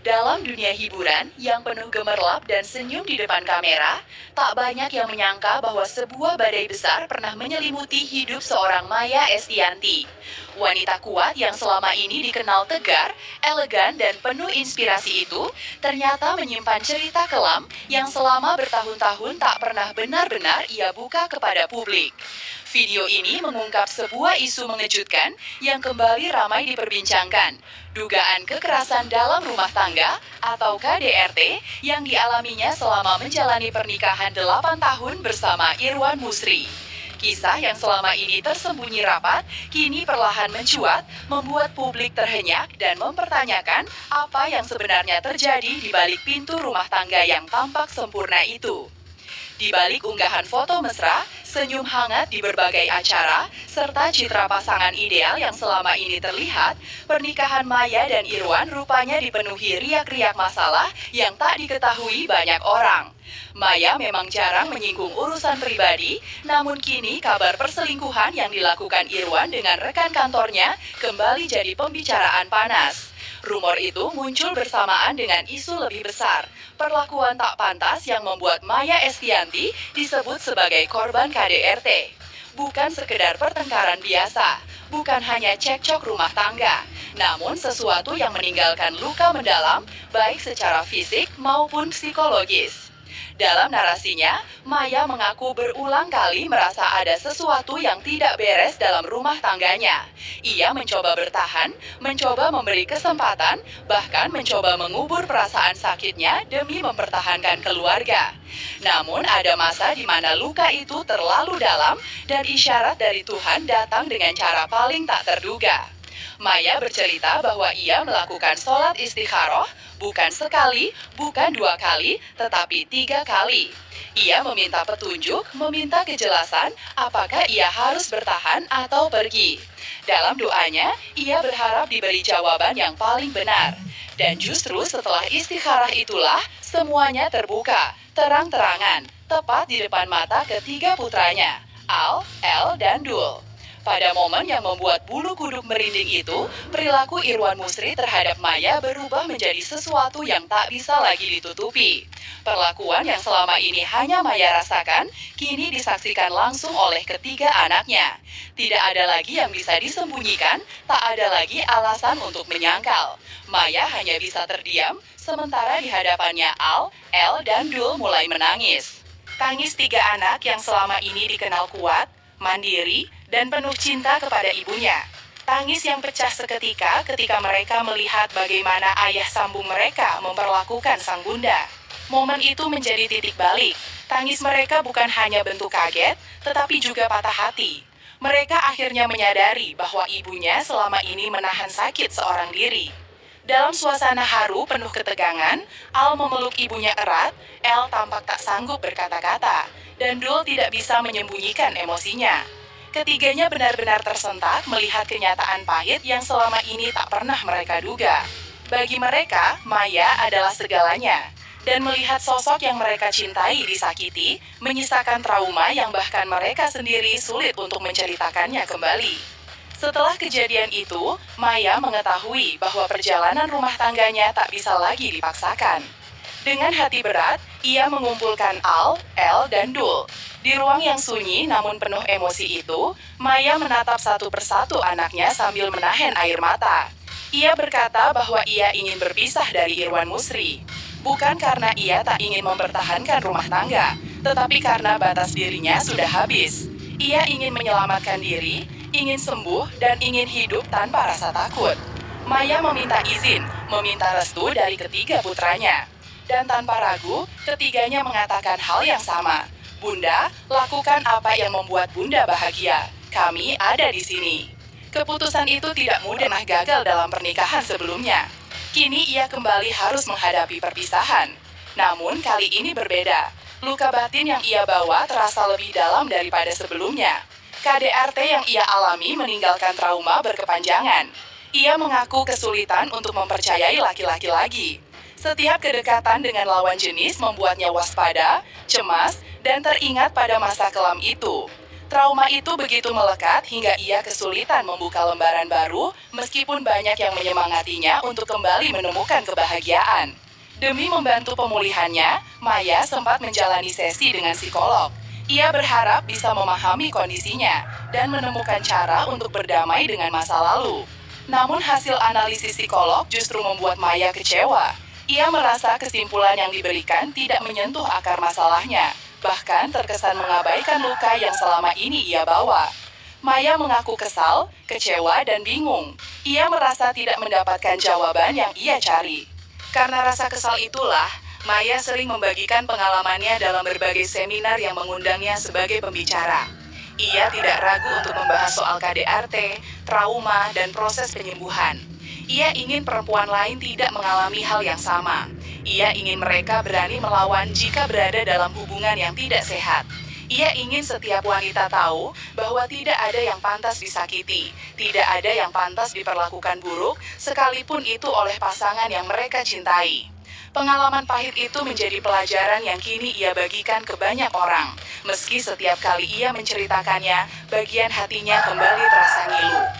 Dalam dunia hiburan yang penuh gemerlap dan senyum di depan kamera, tak banyak yang menyangka bahwa sebuah badai besar pernah menyelimuti hidup seorang Maya Estianty. Wanita kuat yang selama ini dikenal tegar, elegan, dan penuh inspirasi itu ternyata menyimpan cerita kelam yang selama bertahun-tahun tak pernah benar-benar ia buka kepada publik. Video ini mengungkap sebuah isu mengejutkan yang kembali ramai diperbincangkan. Dugaan kekerasan dalam rumah tangga atau KDRT yang dialaminya selama menjalani pernikahan 8 tahun bersama Irwan Musri. Kisah yang selama ini tersembunyi rapat, kini perlahan mencuat, membuat publik terhenyak dan mempertanyakan apa yang sebenarnya terjadi di balik pintu rumah tangga yang tampak sempurna itu. Di balik unggahan foto mesra, senyum hangat di berbagai acara, serta citra pasangan ideal yang selama ini terlihat, pernikahan Maya dan Irwan rupanya dipenuhi riak-riak masalah yang tak diketahui banyak orang. Maya memang jarang menyinggung urusan pribadi, namun kini kabar perselingkuhan yang dilakukan Irwan dengan rekan kantornya kembali jadi pembicaraan panas. Rumor itu muncul bersamaan dengan isu lebih besar, perlakuan tak pantas yang membuat Maya Estianty disebut sebagai korban KDRT. Bukan sekedar pertengkaran biasa, bukan hanya cekcok rumah tangga, namun sesuatu yang meninggalkan luka mendalam, baik secara fisik maupun psikologis. Dalam narasinya, Maya mengaku berulang kali merasa ada sesuatu yang tidak beres dalam rumah tangganya. Ia mencoba bertahan, mencoba memberi kesempatan, bahkan mencoba mengubur perasaan sakitnya demi mempertahankan keluarga. Namun ada masa di mana luka itu terlalu dalam dan isyarat dari Tuhan datang dengan cara paling tak terduga. Maya bercerita bahwa ia melakukan sholat istikharah bukan sekali, bukan 2 kali, tetapi 3 kali. Ia meminta petunjuk, meminta kejelasan apakah ia harus bertahan atau pergi. Dalam doanya, ia berharap diberi jawaban yang paling benar. Dan justru setelah istikharah itulah semuanya terbuka, terang-terangan, tepat di depan mata ketiga putranya, Al, El, dan Dul. Pada momen yang membuat bulu kuduk merinding itu, perilaku Irwan Musri terhadap Maya berubah menjadi sesuatu yang tak bisa lagi ditutupi. Perlakuan yang selama ini hanya Maya rasakan, kini disaksikan langsung oleh ketiga anaknya. Tidak ada lagi yang bisa disembunyikan, tak ada lagi alasan untuk menyangkal. Maya hanya bisa terdiam, sementara di hadapannya Al, El, dan Dul mulai menangis. Tangis 3 anak yang selama ini dikenal kuat, mandiri, dan penuh cinta kepada ibunya. Tangis yang pecah seketika ketika mereka melihat bagaimana ayah sambung mereka memperlakukan sang bunda. Momen itu menjadi titik balik. Tangis mereka bukan hanya bentuk kaget, tetapi juga patah hati. Mereka akhirnya menyadari bahwa ibunya selama ini menahan sakit seorang diri. Dalam suasana haru penuh ketegangan, Al memeluk ibunya erat, El tampak tak sanggup berkata-kata, dan Dul tidak bisa menyembunyikan emosinya. Ketiganya benar-benar tersentak melihat kenyataan pahit yang selama ini tak pernah mereka duga. Bagi mereka, Maya adalah segalanya. Dan melihat sosok yang mereka cintai disakiti, menyisakan trauma yang bahkan mereka sendiri sulit untuk menceritakannya kembali. Setelah kejadian itu, Maya mengetahui bahwa perjalanan rumah tangganya tak bisa lagi dipaksakan. Dengan hati berat, ia mengumpulkan Al, El, dan Dul. Di ruang yang sunyi namun penuh emosi itu, Maya menatap satu persatu anaknya sambil menahan air mata. Ia berkata bahwa ia ingin berpisah dari Irwan Musri. Bukan karena ia tak ingin mempertahankan rumah tangga, tetapi karena batas dirinya sudah habis. Ia ingin menyelamatkan diri, ingin sembuh, dan ingin hidup tanpa rasa takut. Maya meminta izin, meminta restu dari ketiga putranya. Dan tanpa ragu, ketiganya mengatakan hal yang sama. Bunda, lakukan apa yang membuat Bunda bahagia. Kami ada di sini. Keputusan itu tidak mudah gagal dalam pernikahan sebelumnya. Kini ia kembali harus menghadapi perpisahan. Namun kali ini berbeda. Luka batin yang ia bawa terasa lebih dalam daripada sebelumnya. KDRT yang ia alami meninggalkan trauma berkepanjangan. Ia mengaku kesulitan untuk mempercayai laki-laki lagi. Setiap kedekatan dengan lawan jenis membuatnya waspada, cemas, dan teringat pada masa kelam itu. Trauma itu begitu melekat hingga ia kesulitan membuka lembaran baru, meskipun banyak yang menyemangatinya untuk kembali menemukan kebahagiaan. Demi membantu pemulihannya, Maya sempat menjalani sesi dengan psikolog. Ia berharap bisa memahami kondisinya dan menemukan cara untuk berdamai dengan masa lalu. Namun hasil analisis psikolog justru membuat Maya kecewa. Ia merasa kesimpulan yang diberikan tidak menyentuh akar masalahnya, bahkan terkesan mengabaikan luka yang selama ini ia bawa. Maya mengaku kesal, kecewa, dan bingung. Ia merasa tidak mendapatkan jawaban yang ia cari. Karena rasa kesal itulah, Maya sering membagikan pengalamannya dalam berbagai seminar yang mengundangnya sebagai pembicara. Ia tidak ragu untuk membahas soal KDRT, trauma, dan proses penyembuhan. Ia ingin perempuan lain tidak mengalami hal yang sama. Ia ingin mereka berani melawan jika berada dalam hubungan yang tidak sehat. Ia ingin setiap wanita tahu bahwa tidak ada yang pantas disakiti, tidak ada yang pantas diperlakukan buruk, sekalipun itu oleh pasangan yang mereka cintai. Pengalaman pahit itu menjadi pelajaran yang kini ia bagikan ke banyak orang. Meski setiap kali ia menceritakannya, bagian hatinya kembali terasa ngilu.